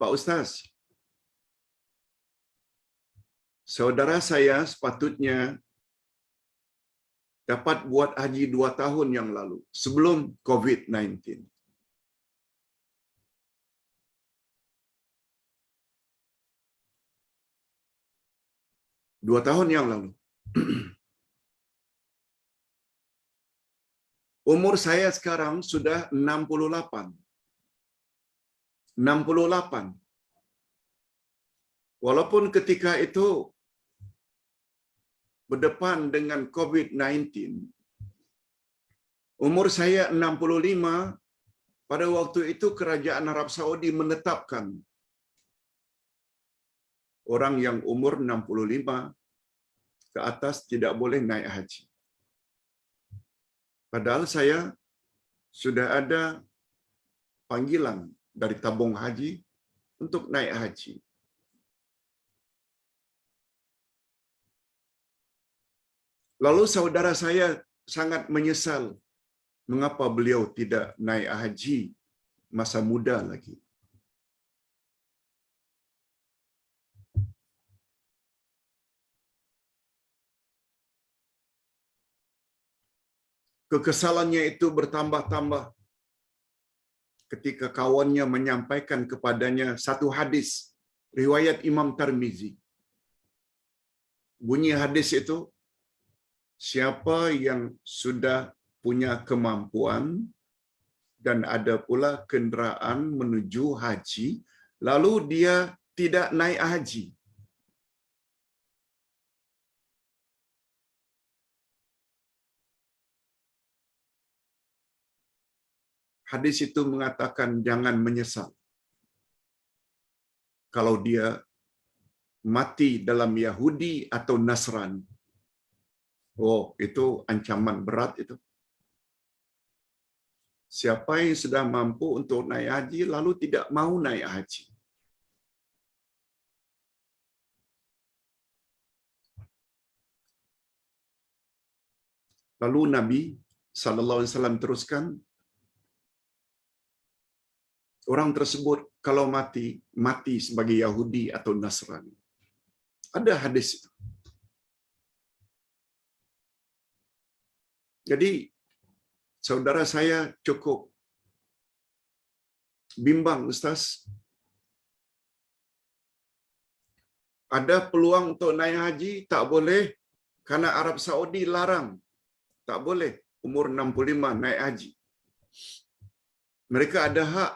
Pak Ustaz, saudara saya sepatutnya dapat buat haji 2 tahun yang lalu, sebelum COVID-19. Dua tahun yang lalu. Umur saya sekarang sudah 68. 68. Walaupun ketika itu berdepan dengan COVID-19, umur saya 65, pada waktu itu kerajaan Arab Saudi menetapkan orang yang umur 65 ke atas tidak boleh naik haji. Padahal saya sudah ada panggilan dari tabung haji untuk naik haji. Lalu saudara saya sangat menyesal mengapa beliau tidak naik haji masa muda lagi. Kekesalannya itu bertambah-tambah ketika kawannya menyampaikan kepadanya satu hadis riwayat Imam Tirmizi. Bunyi hadis itu, siapa yang sudah punya kemampuan dan ada pula kenderaan menuju haji, lalu dia tidak naik haji, hadis itu mengatakan jangan menyesal kalau dia mati dalam Yahudi atau Nasrani. Oh, itu ancaman berat itu. Siapa yang sudah mampu untuk naik haji lalu tidak mau naik haji. Lalu Nabi sallallahu alaihi wasallam teruskan, orang tersebut kalau mati sebagai Yahudi atau Nasrani. Ada hadis itu. Jadi saudara saya cukup bimbang, Ustaz. Ada peluang untuk naik haji, tak boleh karena Arab Saudi larang. Tak boleh umur 65 naik haji. Mereka ada hak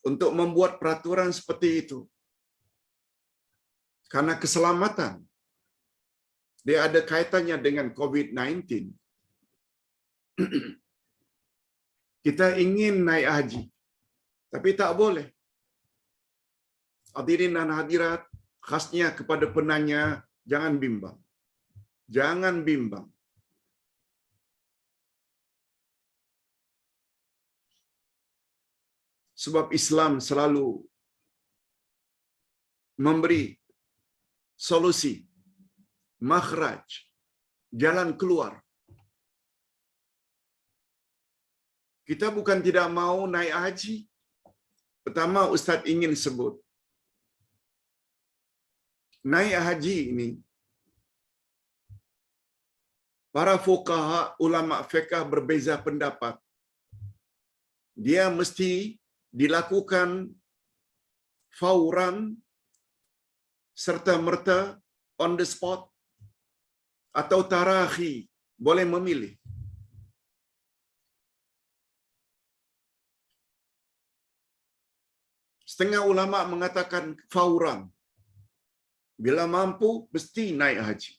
untuk membuat peraturan seperti itu. Karena keselamatan. Dia ada kaitannya dengan COVID-19. Kita ingin naik haji, tapi tak boleh. Hadirin dan hadirat, khasnya kepada penanya, jangan bimbang. Jangan bimbang. Sebab Islam selalu memberi solusi, makhraj, jalan keluar. Kita bukan tidak mau naik haji. Pertama, Ustaz ingin sebut, naik haji ini, para fuqaha, ulama fiqh berbeza pendapat. Dia mesti dilakukan fauran, serta-merta, on the spot, atau tarakhi, boleh memilih. Setengah ulama mengatakan fauran. Bila mampu, mesti naik haji.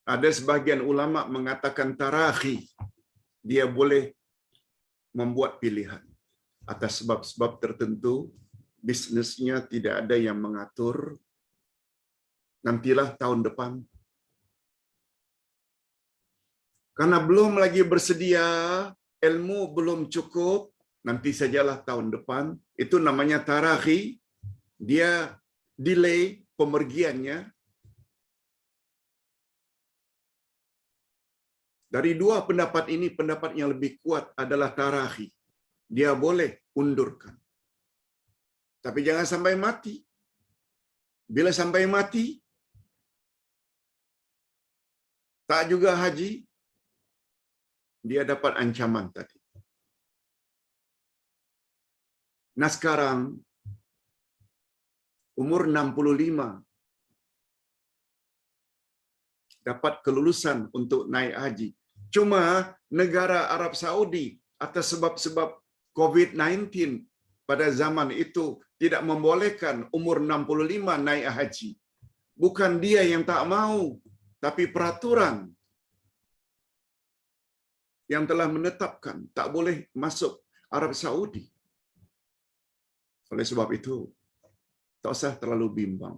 Ada sebagian ulama mengatakan tarakhi. Dia boleh membuat pilihan. Atas sebab-sebab tertentu, bisnesnya tidak ada yang mengatur. Nantilah tahun depan. Karena belum lagi bersedia, ilmu belum cukup, nanti sajalah tahun depan. Itu namanya tarakhi. Dia delay pemergiannya. Dari dua pendapat ini, pendapat yang lebih kuat adalah tarakhi. Dia boleh undurkan. Tapi jangan sampai mati. Bila sampai mati, tak juga haji, dia dapat ancaman tadi. Nah sekarang, umur 65, dapat kelulusan untuk naik haji. Cuma negara Arab Saudi atas sebab-sebab COVID-19 pada zaman itu tidak membolehkan umur 65 naik haji. Bukan dia yang tak mau, tapi peraturan yang telah menetapkan tak boleh masuk Arab Saudi. Oleh sebab itu, tak usah terlalu bimbang.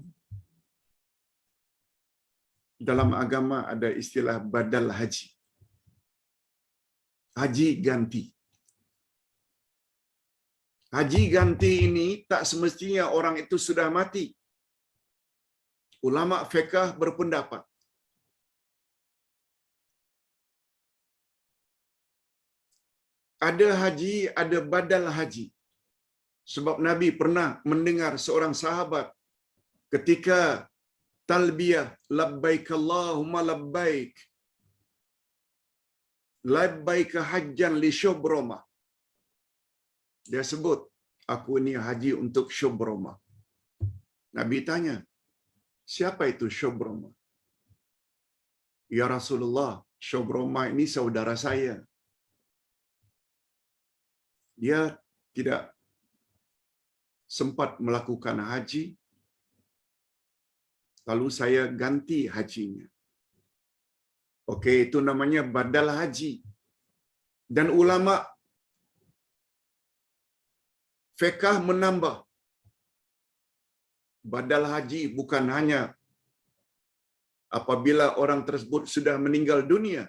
Dalam agama ada istilah badal haji. Haji ganti. Haji ganti ini tak semestinya orang itu sudah mati. Ulama fiqh berpendapat ada haji, ada badal haji. Sebab Nabi pernah mendengar seorang sahabat ketika talbiyah labbaik Allahumma labbaik labbaik hajjan li syubromah. Dia sebut, aku ini haji untuk syubromah. Nabi tanya, siapa itu syubromah? Ya Rasulullah, syubromah ini saudara saya. Dia tidak sempat melakukan haji, lalu saya ganti hajinya. Okey, itu namanya badal haji. Dan ulama fiqh menambah, badal haji bukan hanya apabila orang tersebut sudah meninggal dunia,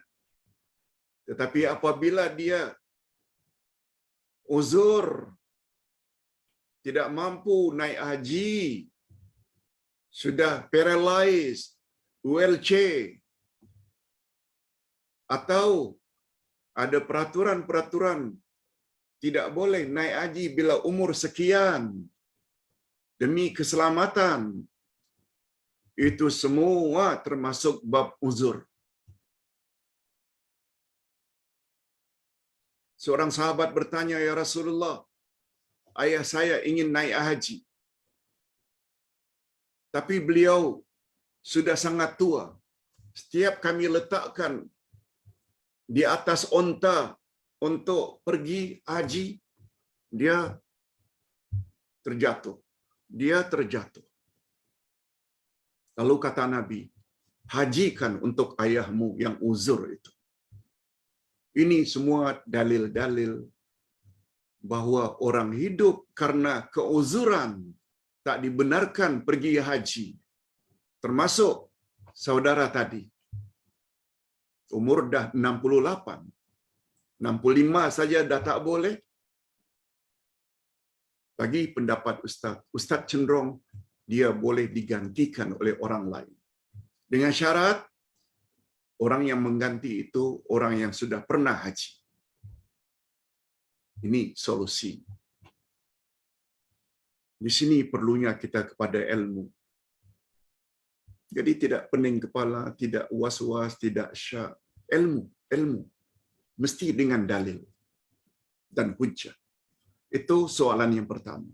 tetapi apabila dia uzur, tidak mampu naik haji, sudah paralyzed, wheelchair, atau ada peraturan-peraturan tidak boleh naik haji bila umur sekian demi keselamatan, itu semua termasuk bab uzur. Seorang sahabat bertanya, ya Rasulullah, ayah saya ingin naik haji, tapi beliau sudah sangat tua. Setiap kami letakkan di atas onta untuk pergi haji, dia terjatuh. Dia terjatuh. Lalu kata Nabi, hajikan untuk ayahmu yang uzur itu. Ini semua dalil-dalil bahawa orang hidup karena keuzuran tak dibenarkan pergi haji. Termasuk saudara tadi. Umur dah 68. 65 saja dah tak boleh. Bagi pendapat Ustaz cenderung dia boleh digantikan oleh orang lain. Dengan syarat orang yang mengganti itu orang yang sudah pernah haji. Ini solusi. Di sini perlunya kita kepada ilmu. Jadi tidak pening kepala, tidak was-was, tidak syak. Ilmu. Mesti dengan dalil dan hujjah. Itu soalan yang pertama.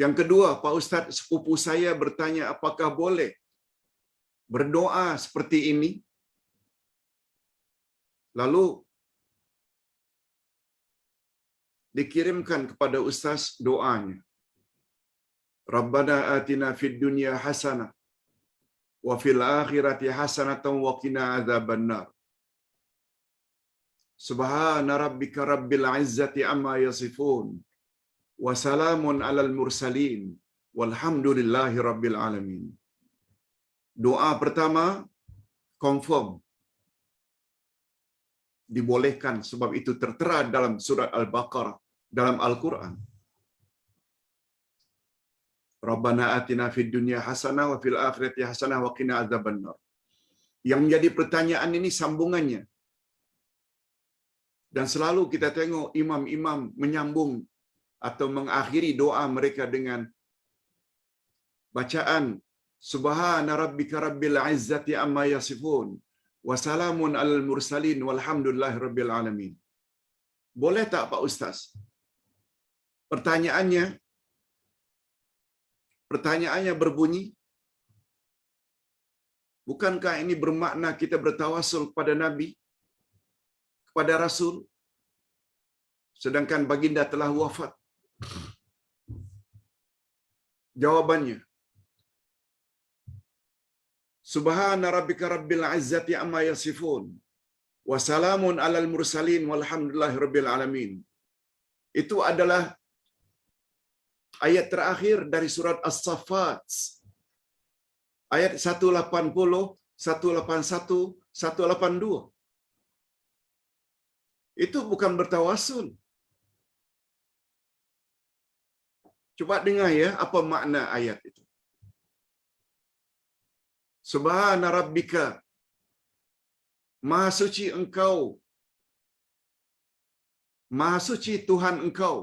Yang kedua, Pak Ustaz, sepupu saya bertanya apakah boleh berdoa seperti ini? Lalu dikirimkan kepada Ustaz doanya. Rabbana atina fid dunya hasanah wa fil akhirati hasanatan wa qina adzabannar. Subhana rabbika rabbil izzati amma yasifun wa salamun alal mursalin walhamdulillahi rabbil alamin. Doa pertama confirm dibolehkan sebab itu tertera dalam surat Al-Baqarah dalam Al-Quran. Rabbana atina fid dunya hasanah wa fil akhirati hasanah wa qina adzabannar. Yang menjadi pertanyaan ini sambungannya. Dan selalu kita tengok imam-imam menyambung atau mengakhiri doa mereka dengan bacaan Subhana rabbika rabbil izzati amma yasifun wa salamun alal mursalin walhamdulillahi rabbil alamin. Boleh tak Pak Ustaz? Pertanyaannya berbunyi, bukankah ini bermakna kita bertawasul kepada Nabi, kepada Rasul, sedangkan baginda telah wafat? Jawabannya, Subhana rabbika rabbil izzati amma yasifun wa salamun alal mursalin walhamdulillahi rabbil alamin. Itu adalah ayat terakhir dari surat As-Saffat. Ayat 180, 181, 182. Itu bukan bertawasul. Coba dengar ya, apa makna ayat itu. Subhana rabbika, Maha suci engkau, Maha suci Tuhan engkau.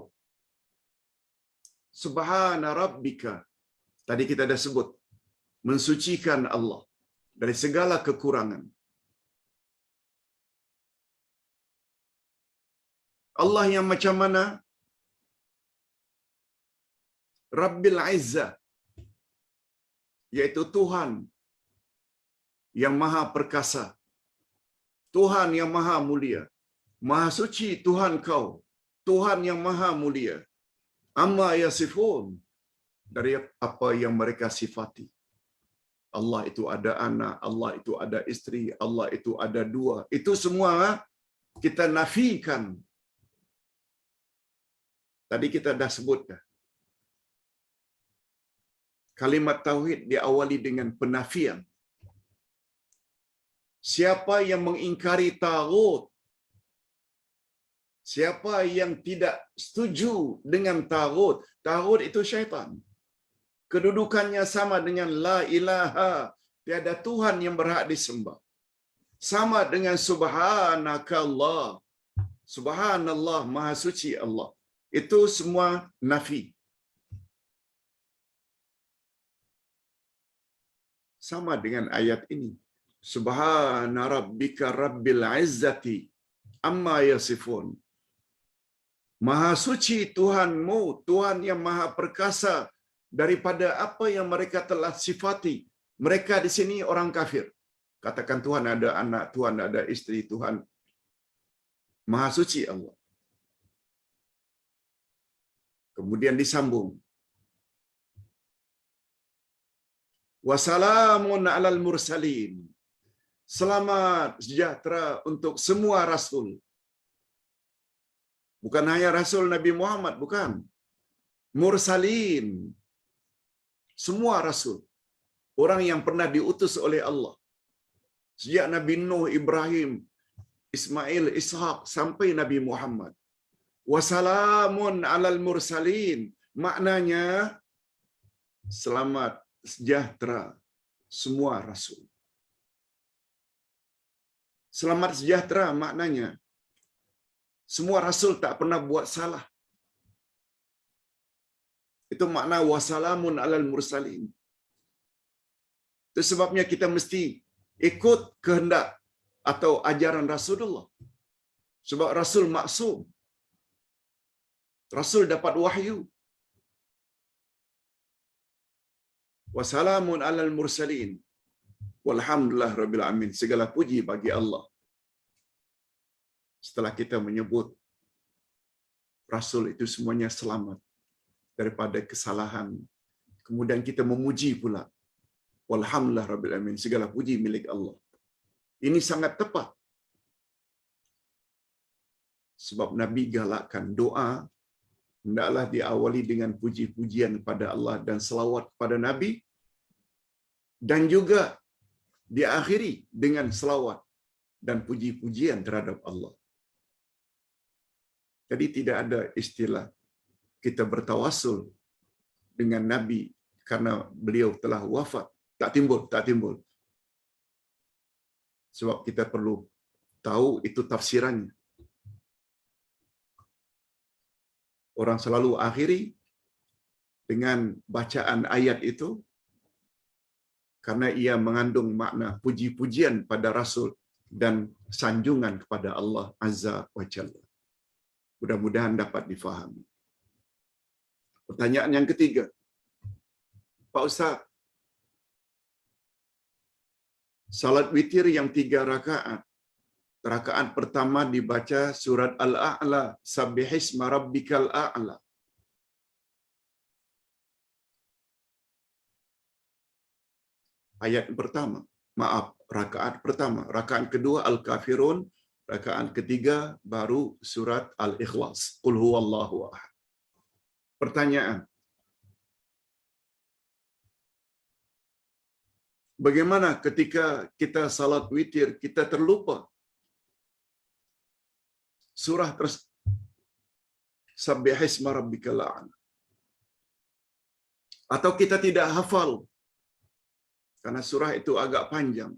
Subhana rabbika, tadi kita dah sebut, mensucikan Allah dari segala kekurangan. Allah yang macam mana? Rabbil Izzah, yaitu Tuhan yang maha perkasa, Tuhan yang maha mulia, maha suci Tuhan kau, Tuhan yang maha mulia. Amma yasifun, dari apa yang mereka sifati. Allah itu ada anak, Allah itu ada isteri, Allah itu ada dua. Itu semua kita nafikan. Tadi kita dah sebutkan. Kalimat tauhid diawali dengan penafian. Siapa yang mengingkari taghut, siapa yang tidak setuju dengan taghut, taghut itu syaitan. Kedudukannya sama dengan la ilaha, tiada Tuhan yang berhak disembah. Sama dengan subhanakallah, subhanallah, maha suci Allah. Itu semua nafi. Sama dengan ayat ini. Subhana rabbika rabbil izzati amma yasifun. Maha suci Tuhanmu, Tuhan yang maha perkasa daripada apa yang mereka telah sifati. Mereka di sini orang kafir. Katakan Tuhan ada anak, Tuhan ada isteri, Tuhan maha suci Allah. Kemudian disambung. Wassalamun alal mursalin. Selamat sejahtera untuk semua rasul. Bukan hanya Rasul Nabi Muhammad, bukan. Mursalin. Semua rasul. Orang yang pernah diutus oleh Allah. Sejak Nabi Nuh, Ibrahim, Ismail, Ishaq sampai Nabi Muhammad. Wassalamun alal mursalin. Maknanya selamat sejahtera semua rasul. Selamat sejahtera maknanya semua rasul tak pernah buat salah. Itu makna wassalamun alal mursalin. Itu sebabnya kita mesti ikut kehendak atau ajaran Rasulullah. Sebab Rasul maksum. Rasul dapat wahyu. Wassalamun alal mursalin. Walhamdulillah rabbil alamin. Segala puji bagi Allah. Setelah kita menyebut Rasul itu semuanya selamat daripada kesalahan. Kemudian kita memuji pula. Walhamdulillah rabbil alamin. Segala puji milik Allah. Ini sangat tepat. Sebab Nabi galakkan doa hendaklah diawali dengan puji-pujian kepada Allah dan selawat kepada Nabi, dan juga diakhiri dengan selawat dan puji-pujian terhadap Allah. Jadi tidak ada istilah kita bertawasul dengan Nabi karena beliau telah wafat. Tak timbul. Sebab kita perlu tahu itu tafsirannya. Orang selalu akhiri dengan bacaan ayat itu karena ia mengandung makna puji-pujian pada Rasul dan sanjungan kepada Allah Azza wa Jalla. Mudah-mudahan dapat difahami. Pertanyaan yang ketiga. Pak Ustaz, salat witir yang 3 rakaat. Rakaat pertama dibaca surat Al-A'la, Sabbihisma Rabbikal A'la. Ayat pertama, rakaat pertama. Rakaat kedua Al-Kafirun, rakaat ketiga baru surat Al-Ikhlas, Qul huwallahu ahad. Pertanyaan, bagaimana ketika kita salat witir, kita terlupa surah Sabbihisma Rabbikal A'la, atau kita tidak hafal karena surah itu agak panjang?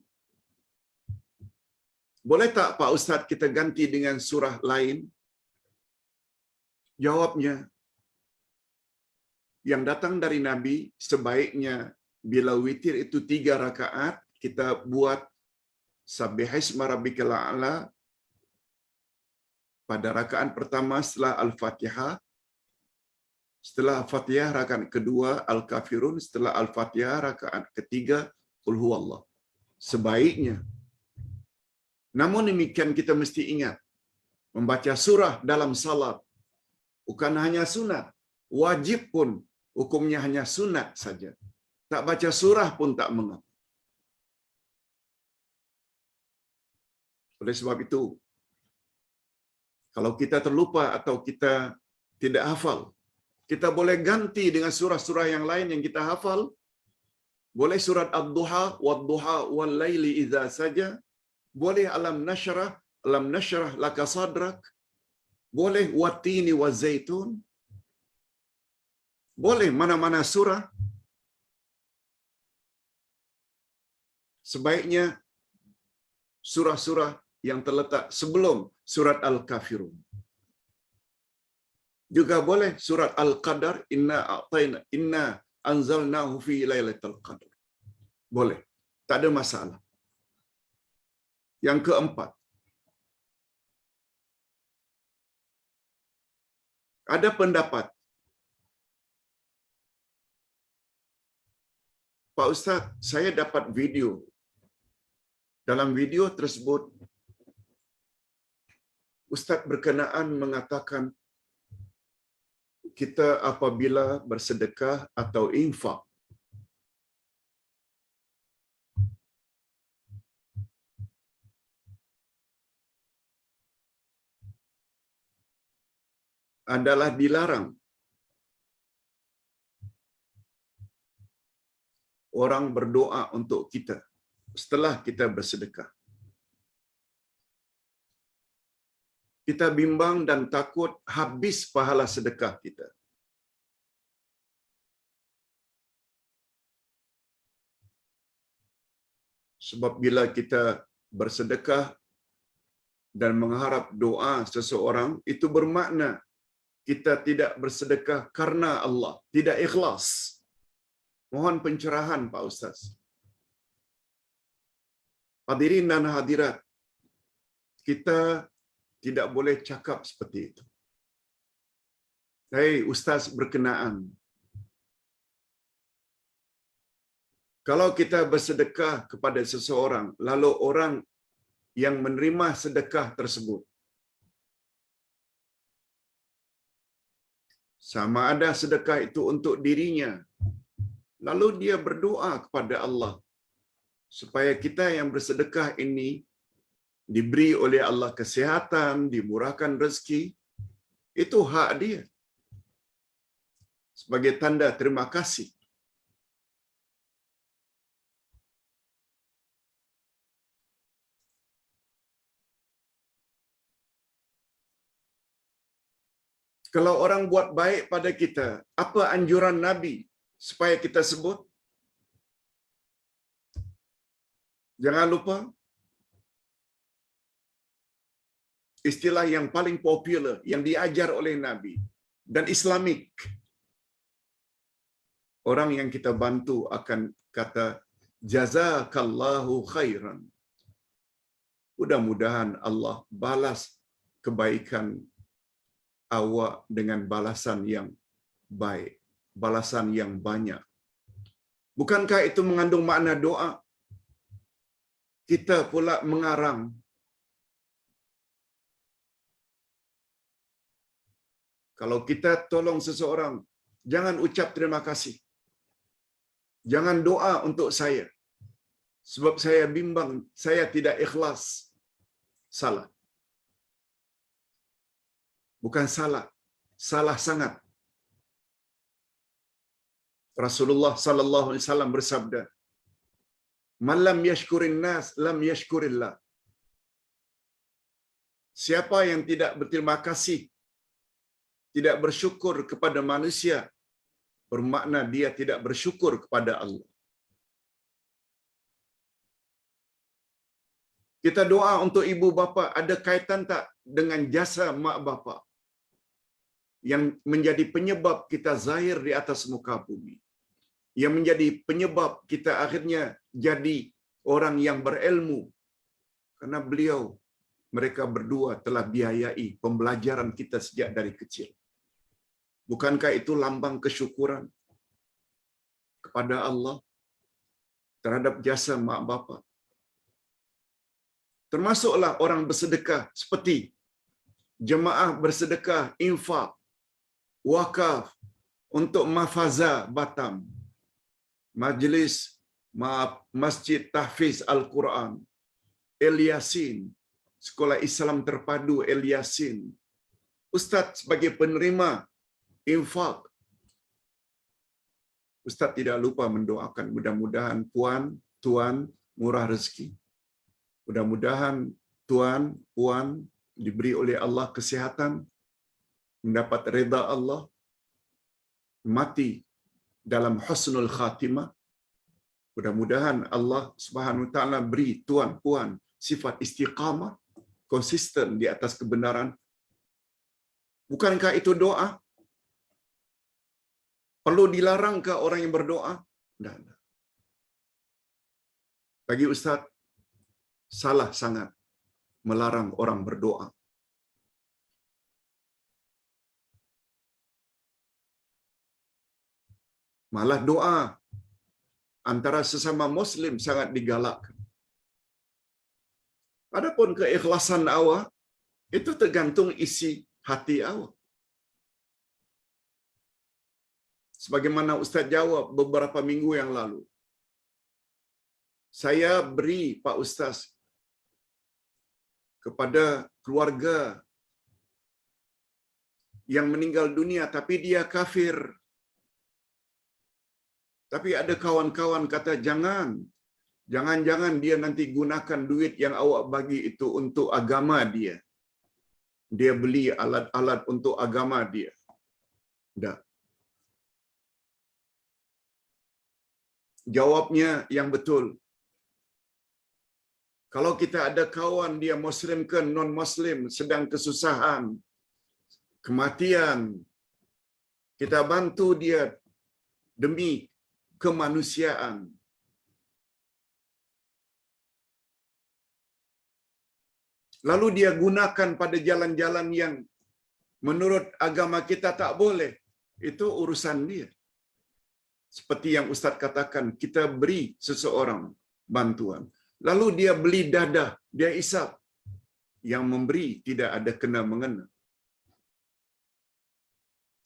Boleh tak Pak Ustaz kita ganti dengan surah lain? Jawabnya, yang datang dari Nabi, sebaiknya bila witir itu 3 rakaat, kita buat Sabbihisma Rabbikal A'la pada rakaat pertama setelah Al-Fatihah, setelah Al-Fatihah rakaat kedua Al-Kafirun, setelah Al-Fatihah rakaat ketiga Qul huwallah. Sebaiknya. Namun demikian kita mesti ingat, membaca surah dalam salat bukan hanya sunat, wajib pun hukumnya hanya sunat saja. Tak baca surah pun tak mengapa. Oleh sebab itu, kalau kita terlupa atau kita tidak hafal, kita boleh ganti dengan surah-surah yang lain yang kita hafal. Boleh surat Ad-Duha, Wad-Duha wal-Laili idza saja. Boleh Alam Nashrah laka sadrak. Boleh Wat-Tini waz-Zaitun. Boleh mana-mana surah. Sebaiknya surah-surah yang terletak sebelum surat Al-Kafirun. Juga boleh surat Al-Qadar, inna anzalnahu fi lailatul qadar. Boleh. Tak ada masalah. Yang keempat, ada pendapat, Pak Ustaz, saya dapat video. Dalam video tersebut, Ustaz berkenaan mengatakan kita apabila bersedekah atau infak, adalah dilarang orang berdoa untuk kita setelah kita bersedekah. Kita bimbang dan takut habis pahala sedekah kita. Sebab bila kita bersedekah dan mengharap doa seseorang, itu bermakna kita tidak bersedekah karena Allah, tidak ikhlas. Mohon pencerahan Pak Ustaz. Hadirin dan hadirat, kita tidak boleh cakap seperti itu. Hei Ustaz berkenaan, kalau kita bersedekah kepada seseorang, lalu orang yang menerima sedekah tersebut, sama ada sedekah itu untuk dirinya, lalu dia berdoa kepada Allah supaya kita yang bersedekah ini diberi oleh Allah kesihatan, dimurahkan rezeki, itu hak dia. Sebagai tanda terima kasih. Kalau orang buat baik pada kita, apa anjuran Nabi supaya kita sebut. Jangan lupa istilah yang paling popular yang diajar oleh Nabi dan Islamik. Orang yang kita bantu akan kata jazakallahu khairan. Mudah-mudahan Allah balas kebaikan awak dengan balasan yang baik, balasan yang banyak. Bukankah itu mengandung makna doa? Kita pula mengarang. Kalau kita tolong seseorang, jangan ucap terima kasih. Jangan doa untuk saya. Sebab saya bimbang, saya tidak ikhlas. Salah. Bukan salah. Salah sangat. Rasulullah sallallahu alaihi wasallam bersabda, "Man lam yashkurin nas, lam yashkurillah." Siapa yang tidak berterima kasih, tidak bersyukur kepada manusia, bermakna dia tidak bersyukur kepada Allah. Kita doa untuk ibu bapa, ada kaitan tak dengan jasa mak bapa yang menjadi penyebab kita zahir di atas muka bumi, yang menjadi penyebab kita akhirnya jadi orang yang berilmu, karena mereka berdua telah biayai pembelajaran kita sejak dari kecil. Bukankah itu lambang kesyukuran kepada Allah terhadap jasa mak bapa? Termasuklah orang bersedekah seperti jemaah bersedekah, infak, wakaf untuk Mafaza Batam, Majlis Masjid Tahfiz Al-Quran, El Yasin, Sekolah Islam Terpadu El Yasin. Ustaz sebagai penerima infak, Ustaz tidak lupa mendoakan mudah-mudahan tuan murah rezeki. Mudah-mudahan tuan, puan diberi oleh Allah kesihatan, mendapat redha Allah, mati dalam husnul khatimah. Mudah-mudahan Allah Subhanahu wa taala beri tuan, puan sifat istiqamah, konsisten di atas kebenaran. Bukankah itu doa? Perlu dilarangkah orang yang berdoa? Tidak. Bagi Ustaz, salah sangat melarang orang berdoa. Malah doa antara sesama Muslim sangat digalakkan. Adapun keikhlasan awak, itu tergantung isi hati awak. Sebagaimana Ustaz jawab beberapa minggu yang lalu, saya beri Pak Ustaz kepada keluarga yang meninggal dunia tapi dia kafir. Tapi ada kawan-kawan kata jangan dia nanti gunakan duit yang awak bagi itu untuk agama dia. Dia beli alat-alat untuk agama dia. Tak. Jawabnya yang betul. Kalau kita ada kawan dia Muslim ke non-Muslim sedang kesusahan, kematian, kita bantu dia demi kemanusiaan. Lalu dia gunakan pada jalan-jalan yang menurut agama kita tak boleh. Itu urusan dia. Seperti yang Ustaz katakan, kita beri seseorang bantuan. Lalu dia beli dadah, dia isap. Yang memberi tidak ada kena-mengena.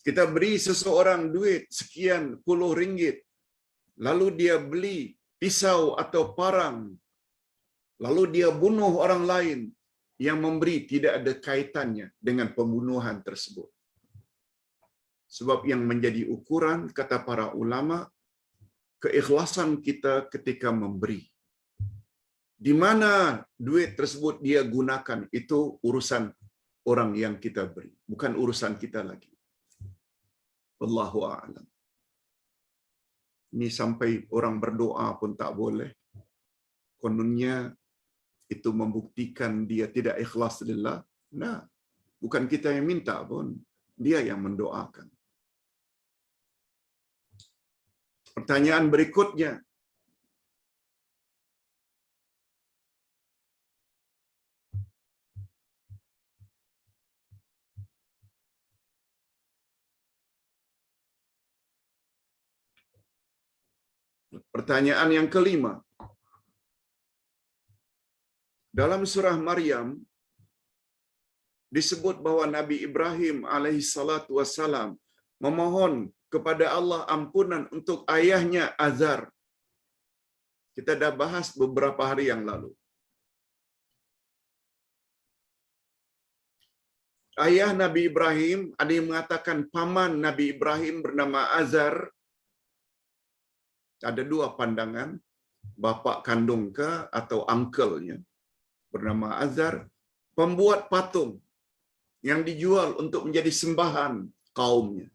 Kita beri seseorang duit sekian puluh ringgit. Lalu dia beli pisau atau parang. Lalu dia bunuh orang lain. Yang memberi tidak ada kaitannya dengan pembunuhan tersebut. Sebab yang menjadi ukuran, kata para ulama, keikhlasan kita ketika memberi. Di mana duit tersebut dia gunakan, itu urusan orang yang kita beri. Bukan urusan kita lagi. Wallahu a'lam. Ini sampai orang berdoa pun tak boleh. Kononnya itu membuktikan dia tidak ikhlas lillah. Nah, bukan kita yang minta pun, dia yang mendoakan. Pertanyaan berikutnya, pertanyaan yang kelima. Dalam surah Maryam disebut bahwa Nabi Ibrahim alaihissalatu wassalam memohon kepada Allah ampunan untuk ayahnya Azar. Kita dah bahas beberapa hari yang lalu. Ayah Nabi Ibrahim, ada yang mengatakan paman Nabi Ibrahim bernama Azar. Ada dua pandangan, bapa kandung ke atau uncle-nya bernama Azar, pembuat patung yang dijual untuk menjadi sembahan kaumnya.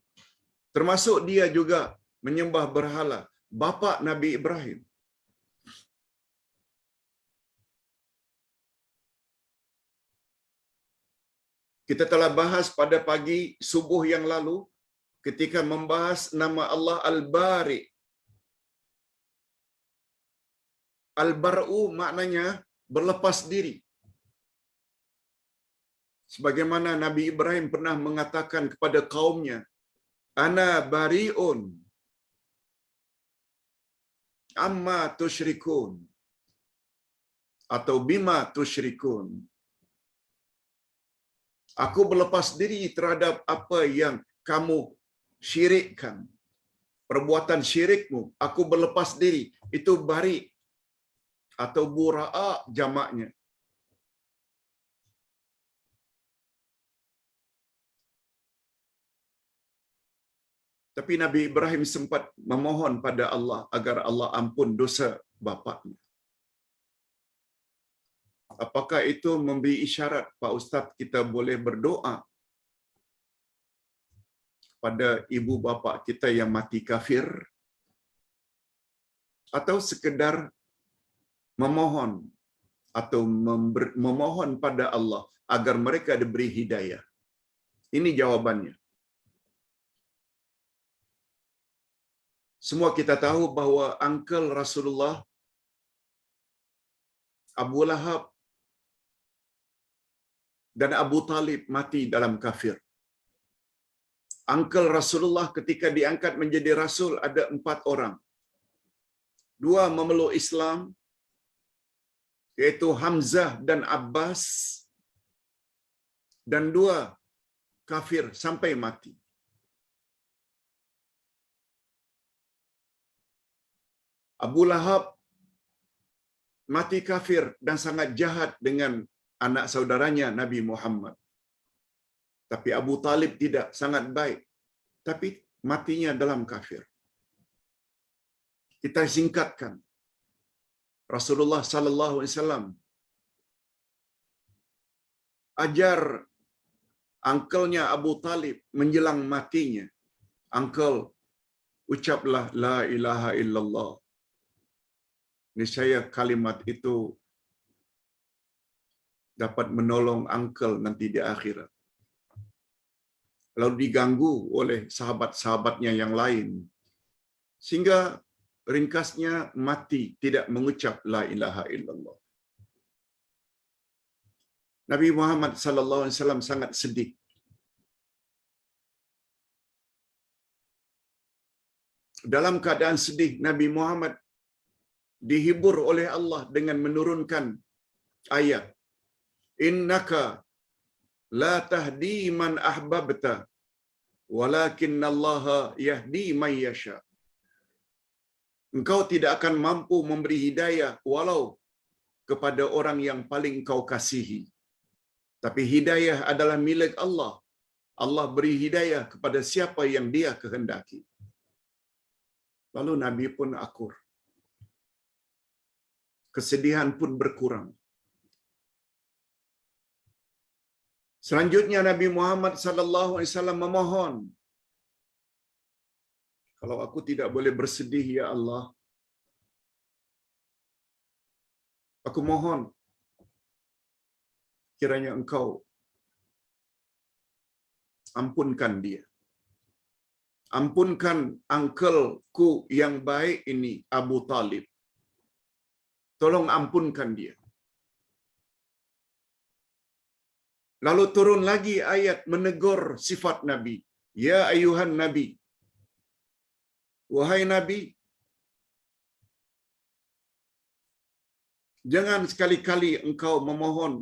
Termasuk dia juga menyembah berhala, bapa Nabi Ibrahim. Kita telah bahas pada pagi subuh yang lalu ketika membahas nama Allah Al-Bari. Al-Bar'u maknanya berlepas diri. Sebagaimana Nabi Ibrahim pernah mengatakan kepada kaumnya, Ana bari'un amma tusyrikun atau bima tusyrikun. Aku berlepas diri terhadap apa yang kamu syirikkan. Perbuatan syirikmu, aku berlepas diri. Itu bari atau bura'a jamaknya. Tapi Nabi Ibrahim sempat memohon pada Allah agar Allah ampun dosa bapaknya. Apakah itu memberi isyarat, Pak Ustaz, kita boleh berdoa pada ibu bapa kita yang mati kafir? Atau sekedar memohon atau memohon pada Allah agar mereka diberi hidayah? Ini jawabannya. Semua kita tahu bahawa uncle Rasulullah Abu Lahab dan Abu Talib mati dalam kafir. Uncle Rasulullah ketika diangkat menjadi Rasul ada 4 orang. 2 memeluk Islam, yaitu Hamzah dan Abbas, dan 2 kafir sampai mati. Abu Lahab mati kafir dan sangat jahat dengan anak saudaranya Nabi Muhammad. Tapi Abu Talib tidak, sangat baik. Tapi matinya dalam kafir. Kita singkatkan. Rasulullah sallallahu alaihi wasallam ajar angkelnya Abu Talib menjelang matinya. Angkel, ucaplah la ilaha illallah. Niscaya kalimat itu dapat menolong uncle nanti di akhirat. Lalu diganggu oleh sahabat-sahabatnya yang lain, sehingga ringkasnya mati tidak mengucap la ilaha illallah. Nabi Muhammad sallallahu alaihi wasallam sangat sedih. Dalam keadaan sedih, Nabi Muhammad dihibur oleh Allah dengan menurunkan ayat, innaka la tahdi man ahbabta walakinnallaha yahdi man yasha. Engkau tidak akan mampu memberi hidayah walau kepada orang yang paling kau kasihi. Tapi hidayah adalah milik Allah. Allah beri hidayah kepada siapa yang Dia kehendaki. Lalu Nabi pun akur. Kesedihan pun berkurang. Selanjutnya Nabi Muhammad sallallahu alaihi wasallam memohon Kalau aku tidak boleh bersedih, ya Allah, aku mohon kiranya Engkau ampunkan dia. Ampunkan uncle-ku yang baik ini, Abu Talib. Tolong ampunkan dia. Lalu turun lagi ayat menegur sifat Nabi. Ya ayuhan Nabi. Wahai Nabi, jangan sekali-kali engkau memohon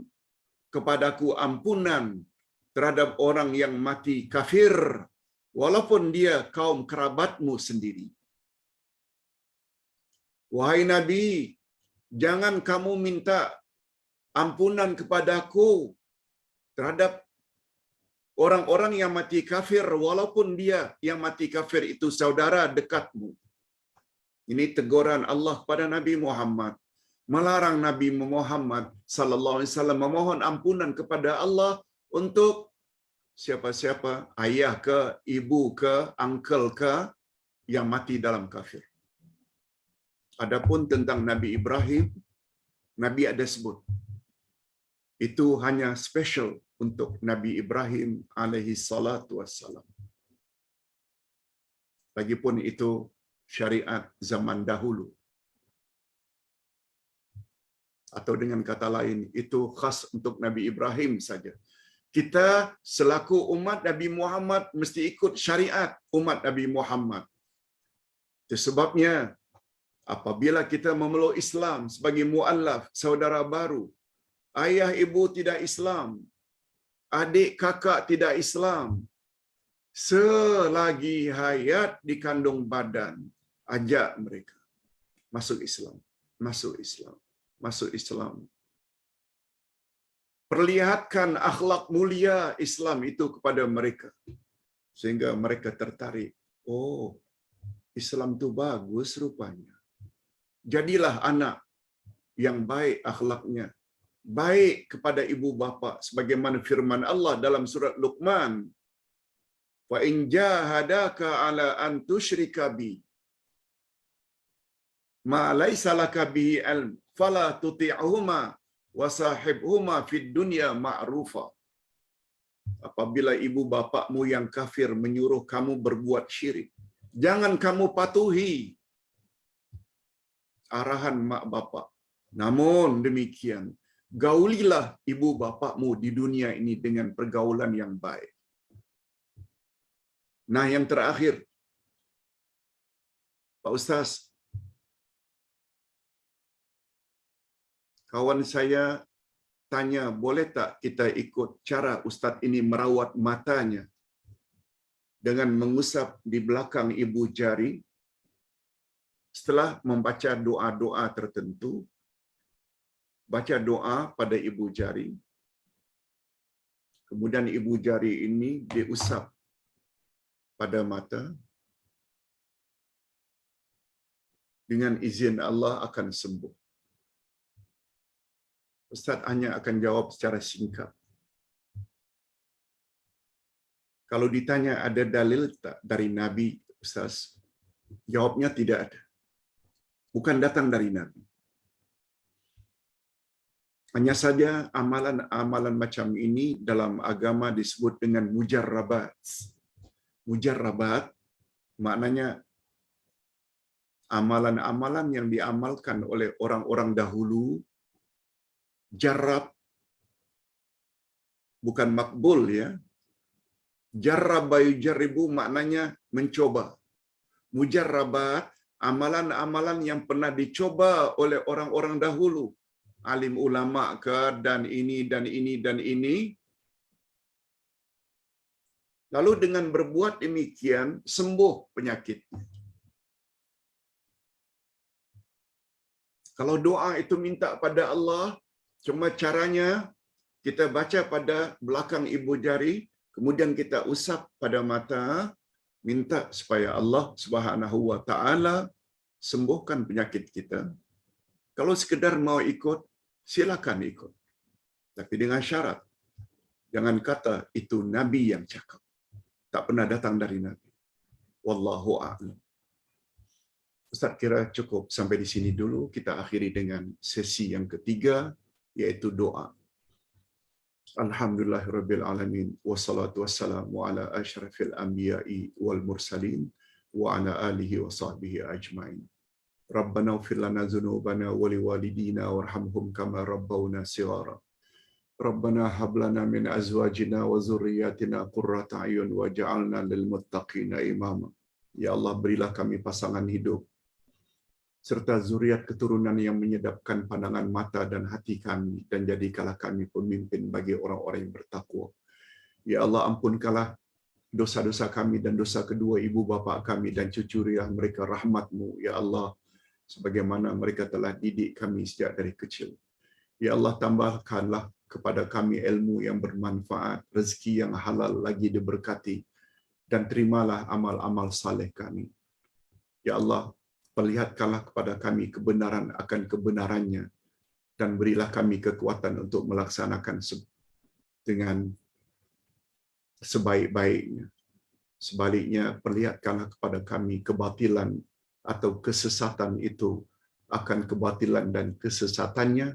kepadaku ampunan terhadap orang yang mati kafir, walaupun dia kaum kerabatmu sendiri. Wahai Nabi, jangan kamu minta ampunan kepadaku terhadap orang-orang yang mati kafir, walaupun dia yang mati kafir itu saudara dekatmu. Ini teguran Allah kepada Nabi Muhammad. Melarang Nabi Muhammad sallallahu alaihi wasallam memohon ampunan kepada Allah untuk siapa-siapa, ayah ke, ibu ke, uncle ke yang mati dalam kafir. Adapun tentang Nabi Ibrahim, Nabi ada sebut. Itu hanya special untuk Nabi Ibrahim alaihi salatu wassalam. Lagipun itu syariat zaman dahulu. Atau dengan kata lain, itu khas untuk Nabi Ibrahim saja. Kita selaku umat Nabi Muhammad mesti ikut syariat umat Nabi Muhammad. Itu sebabnya apabila kita memeluk Islam sebagai muallaf, saudara baru, ayah ibu tidak Islam, adik kakak tidak Islam, selagi hayat di kandung badan, ajak mereka masuk Islam, masuk Islam, masuk Islam. Perlihatkan akhlak mulia Islam itu kepada mereka, sehingga mereka tertarik. Oh, Islam itu bagus rupanya. Jadilah anak yang baik akhlaknya, baik kepada ibu bapa, sebagaimana firman Allah dalam surat Luqman, wa in jahadaka ala an tusyrika bi ma laysa laka bihi ilm fala tuti'huma wa sahibhuma fid dunya ma'rufa. Apabila ibu bapakmu yang kafir menyuruh kamu berbuat syirik, jangan kamu patuhi arahan mak bapak. Namun demikian, gaulilah ibu bapakmu di dunia ini dengan pergaulan yang baik. Nah, yang terakhir, Pak Ustaz, kawan saya tanya, boleh tak kita ikut cara Ustaz ini merawat matanya dengan mengusap di belakang ibu jari setelah membaca doa-doa tertentu, baca doa pada ibu jari, kemudian ibu jari ini diusap pada mata, dengan izin Allah akan sembuh. Ustaz hanya akan jawab secara singkat. Kalau ditanya ada dalil tak dari Nabi, Ustaz, jawabnya tidak ada. Bukan datang dari Nabi. Hanya saja amalan-amalan macam ini dalam agama disebut dengan mujarrabat. Mujarrabat maknanya amalan-amalan yang diamalkan oleh orang-orang dahulu, jarrab, bukan makbul ya. Jarraba yujarribu maknanya mencoba. Mujarrabat, amalan-amalan yang pernah dicoba oleh orang-orang dahulu, alim ulama ke, dan ini, dan ini, dan ini. Lalu dengan berbuat demikian, sembuh penyakit. Kalau doa itu minta pada Allah, cuma caranya kita baca pada belakang ibu jari, kemudian kita usap pada mata, minta supaya Allah Subhanahu wa taala sembuhkan penyakit kita. Kalau sekedar mau ikut, silakan ikut. Tapi dengan syarat, jangan kata itu Nabi yang cakap. Tak pernah datang dari Nabi. Wallahu a'lam. Ustaz kira cukup sampai di sini dulu. Kita akhiri dengan sesi yang ketiga, yaitu doa. Alhamdulillahirabbil alamin wassalatu wassalamu ala asyrafil anbiya'i wal mursalin wa ala alihi wa sahbihi ajmain. Rabbana ighfir lana dzunubana wa liwalidina warhamhum kama rabbawna shighara. Rabbana hab lana min azwajina wa dzurriyyatina qurrata a'yun waj'alna lil muttaqina imama. Ya Allah, berilah kami pasangan hidup serta zuriat keturunan yang menyedapkan pandangan mata dan hati kami, dan jadikanlah kami pemimpin bagi orang-orang yang bertakwa. Ya Allah, ampunkanlah dosa-dosa kami dan dosa kedua ibu bapa kami dan cucuriah mereka rahmat-Mu, ya Allah, sebagaimana mereka telah didik kami sejak dari kecil. Ya Allah, tambahkanlah kepada kami ilmu yang bermanfaat, rezeki yang halal lagi diberkati, dan terimalah amal-amal saleh kami. Ya Allah, perlihatkanlah kepada kami kebenaran akan kebenarannya, dan berilah kami kekuatan untuk melaksanakan dengan sebaik-baiknya. Sebaliknya, perlihatkanlah kepada kami kebatilan atau kesesatan itu akan kebatilan dan kesesatannya,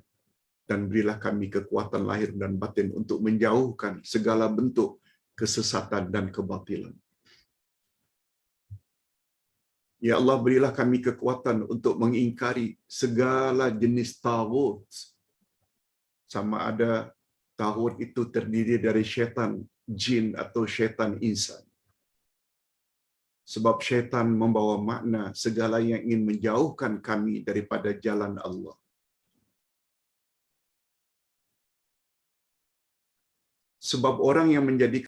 dan berilah kami kekuatan lahir dan batin untuk menjauhkan segala bentuk kesesatan dan kebatilan. Ya Allah, berilah kami kekuatan untuk mengingkari segala jenis taghut. Sama ada taghut itu terdiri dari syaitan jin atau syaitan insan. Sebab syaitan membawa makna segala yang ingin menjauhkan kami daripada jalan Allah. Sebab orang yang menjadi